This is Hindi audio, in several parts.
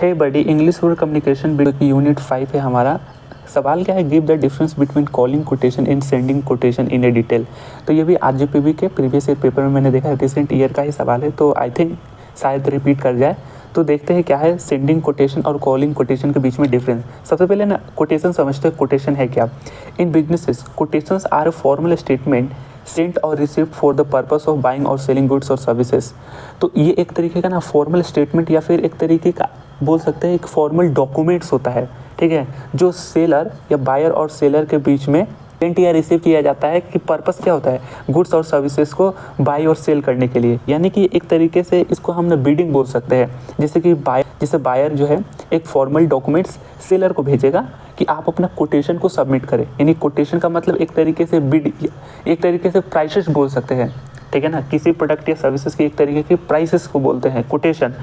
हे बडी, इंग्लिश वर्ड कम्युनिकेशन यूनिट 5 है हमारा। सवाल क्या है, give the difference between calling quotation and sending quotation in A detail. तो ये भी आरजीपीवी के प्रीवियस ईयर पेपर में मैंने देखा है, रिसेंट ईयर का ही सवाल है, तो आई थिंक शायद रिपीट कर जाए। तो देखते हैं क्या है सेंडिंग कोटेशन और कॉलिंग कोटेशन के बीच में डिफरेंस। सबसे पहले ना कोटेशन समझते हैं, कोटेशन है क्या। In businesses quotations are a formal statement sent और receive for the purpose of buying और सेलिंग गुड्स और सर्विसेज। तो ये एक तरीके का ना फॉर्मल स्टेटमेंट या फिर एक तरीके का बोल सकते हैं एक फॉर्मल डॉक्यूमेंट्स होता है, ठीक है, जो सेलर या बायर और सेलर के बीच में सेंट या रिसीव किया जाता है कि पर्पस क्या होता है, गुड्स और सर्विसेज को बाई और सेल करने के लिए। यानी कि एक तरीके से इसको हम बिडिंग बोल सकते हैं। जैसे बायर जो है एक फॉर्मल डॉक्यूमेंट्स सेलर को भेजेगा कि आप अपना कोटेशन को सबमिट करें। यानी कोटेशन का मतलब एक तरीके से बिड, एक तरीके से प्राइसेस बोल सकते हैं, ठीक है ना। किसी प्रोडक्ट या सर्विसेज की एक तरीके की प्राइसेस को बोलते हैं कोटेशन।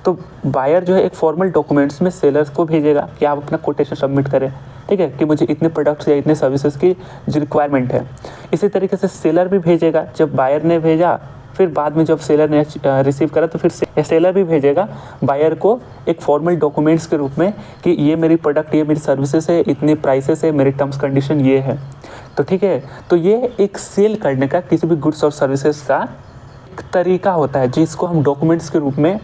तो बायर जो है एक फॉर्मल डॉक्यूमेंट्स में सेलर्स को भेजेगा कि आप अपना कोटेशन सबमिट करें, ठीक है, कि मुझे इतने प्रोडक्ट्स या इतने सर्विसेज की जो रिक्वायरमेंट है। इसी तरीके से सेलर भी भेजेगा, जब बायर ने भेजा फिर बाद में जब सेलर ने रिसीव करा तो फिर सेलर भी भेजेगा बायर को एक फॉर्मल डॉक्यूमेंट्स के रूप में कि ये मेरी प्रोडक्ट, ये मेरी सर्विसेज है, इतने प्राइसेस है, मेरे टर्म्स कंडीशन ये है। तो ठीक है, तो ये एक सेल करने का किसी भी गुड्स और सर्विसेज का एक तरीका होता है जिसको हम डॉक्यूमेंट्स के रूप में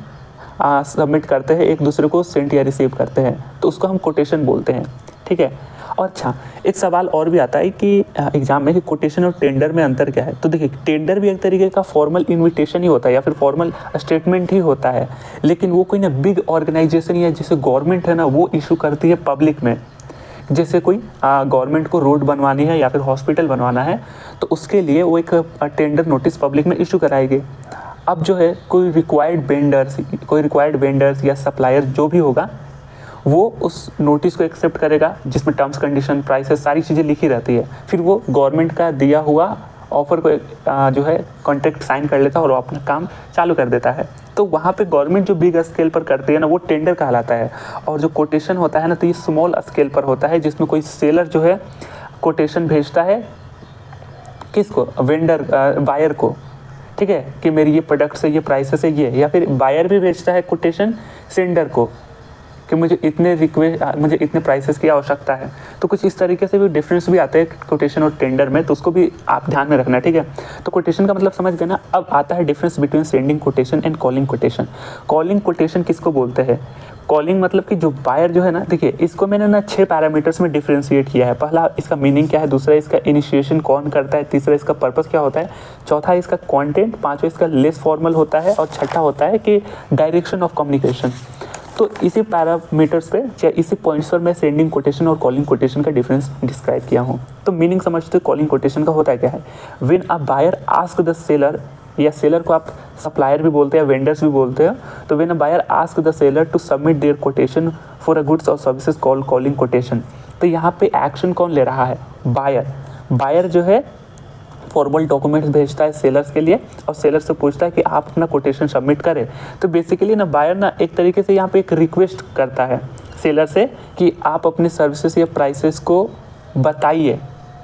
सबमिट करते हैं, एक दूसरे को सेंड या रिसीव करते हैं, तो उसको हम कोटेशन बोलते हैं, ठीक है। और अच्छा, एक सवाल और भी आता है कि एग्जाम में कि कोटेशन और टेंडर में अंतर क्या है। तो देखिए, टेंडर भी एक तरीके का फॉर्मल इन्विटेशन ही होता है या फिर फॉर्मल स्टेटमेंट ही होता है, लेकिन वो कोई ना बिग ऑर्गेनाइजेशन या जैसे गवर्नमेंट है ना वो इशू करती है पब्लिक में। जैसे कोई गवर्नमेंट को रोड बनवानी है या फिर हॉस्पिटल बनवाना है तो उसके लिए वो एक टेंडर नोटिस पब्लिक में इशू कराएगी। अब जो है कोई रिक्वायर्ड वेंडर्स या सप्लायर जो भी होगा वो उस नोटिस को एक्सेप्ट करेगा जिसमें टर्म्स कंडीशन प्राइसेस सारी चीज़ें लिखी रहती है। फिर वो गवर्नमेंट का दिया हुआ ऑफर को जो है कॉन्ट्रैक्ट साइन कर लेता है और वो अपना काम चालू कर देता है। तो वहाँ पे गवर्नमेंट जो बिग स्केल पर करती है ना वो टेंडर कहलाता है। और जो कोटेशन होता है ना तो ये स्मॉल स्केल पर होता है, जिसमें कोई सेलर जो है कोटेशन भेजता है किसको, बायर को, ठीक है, कि मेरी ये प्रोडक्ट्स है, ये प्राइसेस है ये, या फिर बायर भी भेजता है कोटेशन सेंडर को कि मुझे इतने प्राइसेस की आवश्यकता है। तो कुछ इस तरीके से भी डिफरेंस भी आते हैं कोटेशन और टेंडर में, तो उसको भी आप ध्यान में रखना, ठीक है। तो कोटेशन का मतलब समझ गए ना। अब आता है difference between sending quotation and calling quotation. Calling quotation किसको बोलते हैं, कॉलिंग मतलब कि जो बायर जो है ना, देखिए इसको मैंने ना 6 पैरामीटर्स में डिफ्रेंशिएट किया है। पहला इसका मीनिंग क्या है, दूसरा इसका इनिशिएशन कौन करता है, तीसरा इसका पर्पस क्या होता है, चौथा इसका कंटेंट, पांचवा इसका लेस फॉर्मल होता है और छठा होता है कि डायरेक्शन ऑफ कम्युनिकेशन। तो इसी पैरामीटर्स पे या इसी पॉइंट्स पर मैं सेंडिंग कोटेशन और कॉलिंग कोटेशन का डिफरेंस डिस्क्राइब किया हूँ। तो मीनिंग समझते कॉलिंग कोटेशन का होता क्या है, when a buyer ask the seller, या सेलर को आप सप्लायर भी बोलते हैं, वेंडर्स भी बोलते हैं, तो when a buyer ask the seller to submit their quotation for a goods और सर्विसेज कॉल्ड कॉलिंग कोटेशन। तो यहाँ पे एक्शन कौन ले रहा है, बायर जो है फॉर्मल डॉक्यूमेंट्स भेजता है सेलर्स के लिए और सेलर से पूछता है कि आप अपना कोटेशन सबमिट करें। तो बेसिकली ना बायर ना एक तरीके से यहाँ पे एक रिक्वेस्ट करता है सेलर से कि आप अपने सर्विसेज या प्राइसेस को बताइए,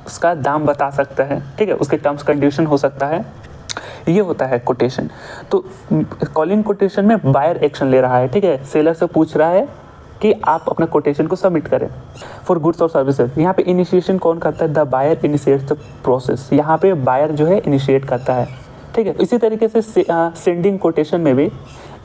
उसका दाम बता सकता है, ठीक है, उसके टर्म्स कंडीशन हो सकता है, ये होता है कोटेशन। तो कॉलिंग कोटेशन में बायर एक्शन ले रहा है, ठीक है, सेलर से पूछ रहा है कि आप अपना कोटेशन को सबमिट करें फॉर गुड्स और सर्विसेज। यहाँ पे इनिशिएशन कौन करता है, the buyer initiates the process. यहाँ पे बायर जो है इनिशिएट करता है, ठीक है। इसी तरीके से सेंडिंग कोटेशन में भी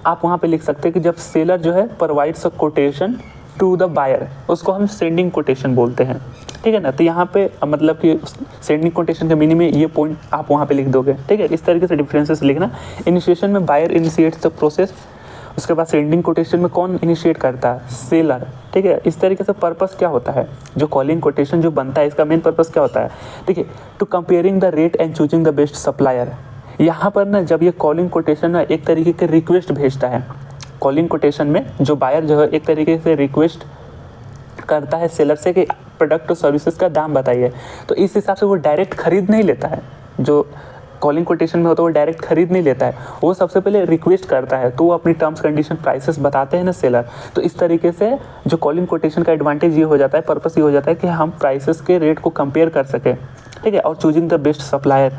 आप वहाँ पे लिख सकते हैं कि जब सेलर जो है provides a quotation to the buyer, उसको हम सेंडिंग कोटेशन बोलते हैं, ठीक है ना। तो यहाँ पे मतलब कि सेंडिंग कोटेशन के मीनिंग में ये पॉइंट आप वहाँ पे लिख दोगे, ठीक है। इस तरीके से डिफरेंसेस लिखना। इनिशिएशन में बायर इनिशिएट्स द प्रोसेस, उसके बाद सेंडिंग कोटेशन में कौन इनिशिएट करता है, सेलर, ठीक है। इस तरीके से पर्पस क्या होता है, जो कॉलिंग कोटेशन जो बनता है इसका मेन पर्पस क्या होता है, देखिए, to comparing the rate and choosing the best supplier. यहाँ पर ना जब ये कॉलिंग कोटेशन ना एक तरीके के रिक्वेस्ट भेजता है, कॉलिंग कोटेशन में जो बायर जो है एक तरीके से रिक्वेस्ट करता है सेलर से कि प्रोडक्ट और सर्विसेज का दाम बताइए, तो इस हिसाब से वो डायरेक्ट खरीद नहीं लेता है। जो कॉलिंग कोटेशन में होता है वो डायरेक्ट खरीद नहीं लेता है, वो सबसे पहले रिक्वेस्ट करता है, तो वो अपनी टर्म्स कंडीशन प्राइसेस बताते हैं ना सेलर। तो इस तरीके से जो कॉलिंग कोटेशन का एडवांटेज ये हो जाता है, पर्पस ये हो जाता है कि हम प्राइसेस के रेट को कंपेयर कर सकें, ठीक है, और चूजिंग द बेस्ट सप्लायर,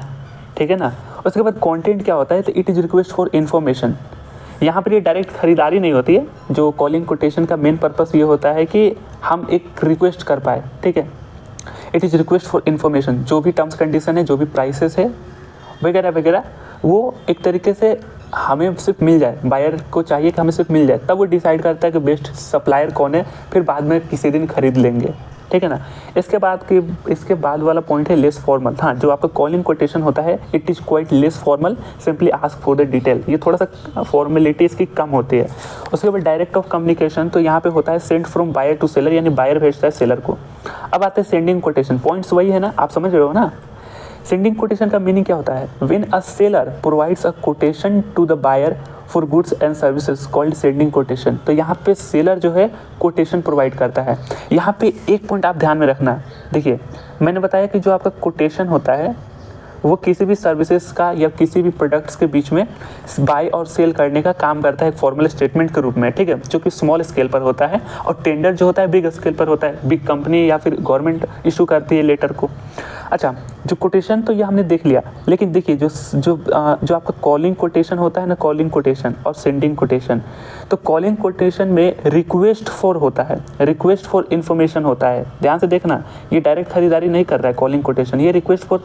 ठीक है ना। उसके बाद कंटेंट क्या होता है, तो it is request for information. यहाँ पर ये डायरेक्ट खरीदारी नहीं होती है। जो कॉलिंग कोटेशन का मेन पर्पस ये होता है कि हम एक रिक्वेस्ट कर पाए, ठीक है। It is request for information, जो भी टर्म्स कंडीशन है, जो भी प्राइसेस है वगैरह वगैरह, वो एक तरीके से हमें सिर्फ मिल जाए, बायर को चाहिए कि हमें सिर्फ मिल जाए, तब वो डिसाइड करता है कि बेस्ट सप्लायर कौन है, फिर बाद में किसी दिन खरीद लेंगे, ठीक है ना। इसके बाद वाला पॉइंट है लेस फॉर्मल। हाँ, जो आपका कॉलिंग कोटेशन होता है it is quite less formal, simply ask for the detail, ये थोड़ा सा फॉर्मेलिटी इसकी कम होती है। उसके बाद डायरेक्ट ऑफ कम्युनिकेशन, तो यहाँ पे होता है send from buyer to seller, यानी बायर भेजता है सेलर को। अब आते हैं सेंडिंग कोटेशन, पॉइंट्स वही है ना, आप समझ रहे हो ना। सेंडिंग कोटेशन का मीनिंग क्या होता है? When a seller provides a quotation to the buyer for goods and services called sending quotation. तो यहाँ पे सेलर जो है कोटेशन प्रोवाइड करता है। यहाँ पे एक पॉइंट आप ध्यान में रखना, देखिए मैंने बताया कि जो आपका कोटेशन होता है वो किसी भी सर्विसेज का या किसी भी प्रोडक्ट्स के बीच में बाय और सेल करने का काम करता है एक फॉर्मल स्टेटमेंट के रूप में, ठीक है, जो कि स्मॉल स्केल पर होता है। और टेंडर जो होता है बिग स्केल पर होता है, बिग कंपनी या फिर गवर्नमेंट इशू करती है लेटर को। अच्छा, जो कोटेशन तो ये हमने देख लिया, लेकिन देखिए जो आपका कॉलिंग कोटेशन होता है ना, कॉलिंग कोटेशन और सेंडिंग कोटेशन, तो कॉलिंग कोटेशन में रिक्वेस्ट फॉर होता है, रिक्वेस्ट फॉर इन्फॉर्मेशन होता है। ध्यान से देखना, ये डायरेक्ट खरीदारी नहीं कर रहा है कॉलिंग कोटेशन, ये रिक्वेस्ट फॉर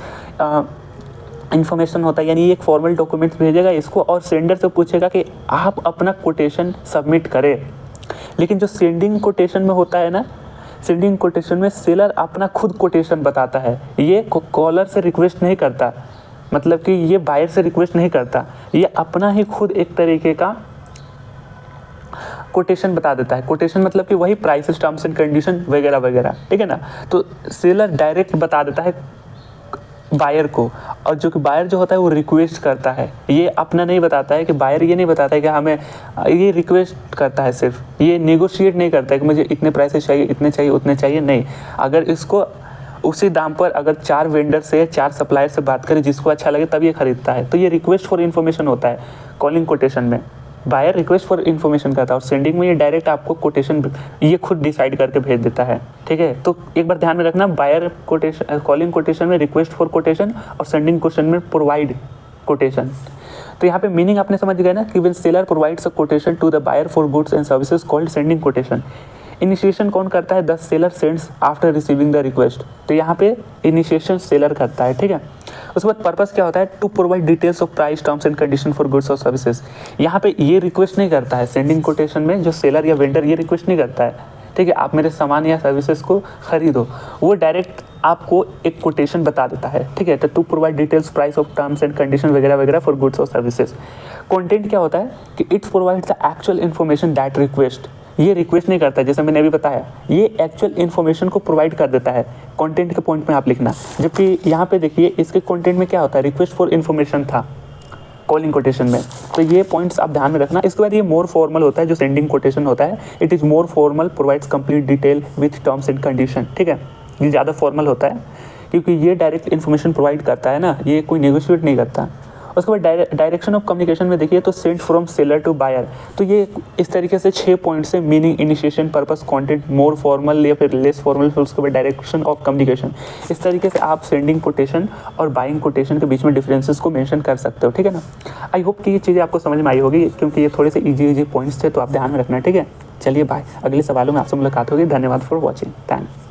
इन्फॉर्मेशन होता है, यानी एक फॉर्मल डॉक्यूमेंट भेजेगा इसको और सेंडर से पूछेगा कि आप अपना कोटेशन सबमिट करें। लेकिन जो सेंडिंग कोटेशन में होता है ना, सेंडिंग कोटेशन में सेलर अपना खुद कोटेशन बताता है, ये कॉलर से रिक्वेस्ट नहीं करता, मतलब कि ये बायर से रिक्वेस्ट नहीं करता, ये अपना ही खुद एक तरीके का कोटेशन बता देता है। कोटेशन मतलब कि वही प्राइसेस, टर्म्स एंड कंडीशन वगैरह वगैरह, ठीक है ना। तो सेलर डायरेक्ट बता देता है बायर को, और जो कि बायर जो होता है वो रिक्वेस्ट करता है, ये अपना नहीं बताता है कि बायर ये नहीं बताता है कि हमें, ये रिक्वेस्ट करता है, सिर्फ ये नेगोशिएट नहीं करता है कि मुझे इतने प्राइसेस चाहिए, इतने चाहिए, उतने चाहिए, नहीं। अगर इसको उसी दाम पर अगर 4 वेंडर से 4 सप्लायर से बात करें, जिसको अच्छा लगे तब ये खरीदता है। तो ये रिक्वेस्ट फॉर इन्फॉर्मेशन होता है कॉलिंग कोटेशन में, बायर रिक्वेस्ट फॉर इन्फॉर्मेशन करता है, और सेंडिंग में ये डायरेक्ट आपको कोटेशन ये खुद डिसाइड करके भेज देता है, ठीक है। तो एक बार ध्यान में रखना, बायर कोटेशन, कॉलिंग कोटेशन में रिक्वेस्ट फॉर कोटेशन और सेंडिंग कोटेशन में प्रोवाइड कोटेशन। तो यहाँ पे मीनिंग आपने समझ गए ना कि when seller provides a quotation to the buyer for goods and services called sending quotation. Initiation कौन करता है? The seller sends after receiving the request. तो यहाँ पे इनिशिएशन सेलर करता है, ठीक है। उसके बाद पर्पस क्या होता है? To provide details of price, terms and condition for goods और सर्विसेज। यहाँ पे ये रिक्वेस्ट नहीं करता है, सेंडिंग कोटेशन में जो सेलर या वेंडर ये रिक्वेस्ट नहीं करता है, ठीक है, आप मेरे सामान या सर्विसेज को खरीदो, वो डायरेक्ट आपको एक कोटेशन बता देता है, ठीक है। तो to provide details, price of, terms and condition वगैरह वगैरह फॉर गुड्स और सर्विसेज। कंटेंट क्या होता है कि it provides the actual information that request, ये रिक्वेस्ट नहीं करता है, जैसे मैंने अभी बताया, ये एक्चुअल इन्फॉर्मेशन को प्रोवाइड कर देता है। कंटेंट के पॉइंट में आप लिखना, जबकि यहाँ पे देखिए इसके कंटेंट में क्या होता है, रिक्वेस्ट फॉर इन्फॉर्मेशन था कॉलिंग कोटेशन में। तो ये पॉइंट्स आप ध्यान में रखना। इसके बाद ये मोर फॉर्मल होता है, जो सेंडिंग कोटेशन होता है, it is more formal, provides complete detail with terms and condition, ठीक है। ये ज़्यादा फॉर्मल होता है क्योंकि ये डायरेक्ट इन्फॉर्मेशन प्रोवाइड करता है ना, ये कोई नेगोशिएट नहीं करता। उसके बाद डायरेक्शन ऑफ कम्युनिकेशन में देखिए तो send from seller to buyer. तो ये इस तरीके से 6 पॉइंट से meaning, initiation, purpose, content, more formal या फिर लेस फॉर्मल, फिर उसके बाद डायरेक्शन ऑफ कम्युनिकेशन। इस तरीके से आप सेंडिंग कोटेशन और बाइंग कोटेशन के बीच में डिफरेंसेस को मेंशन कर सकते हो, ठीक है ना। आई होप कि ये चीज़ें आपको समझ में आई होगी, क्योंकि ये थोड़े से इजी पॉइंट्स थे, तो आप ध्यान में रखना, ठीक है। चलिए बाय, अगले सवालों में आपसे मुलाकात होगी। धन्यवाद फॉर वॉचिंग, थैंक्स।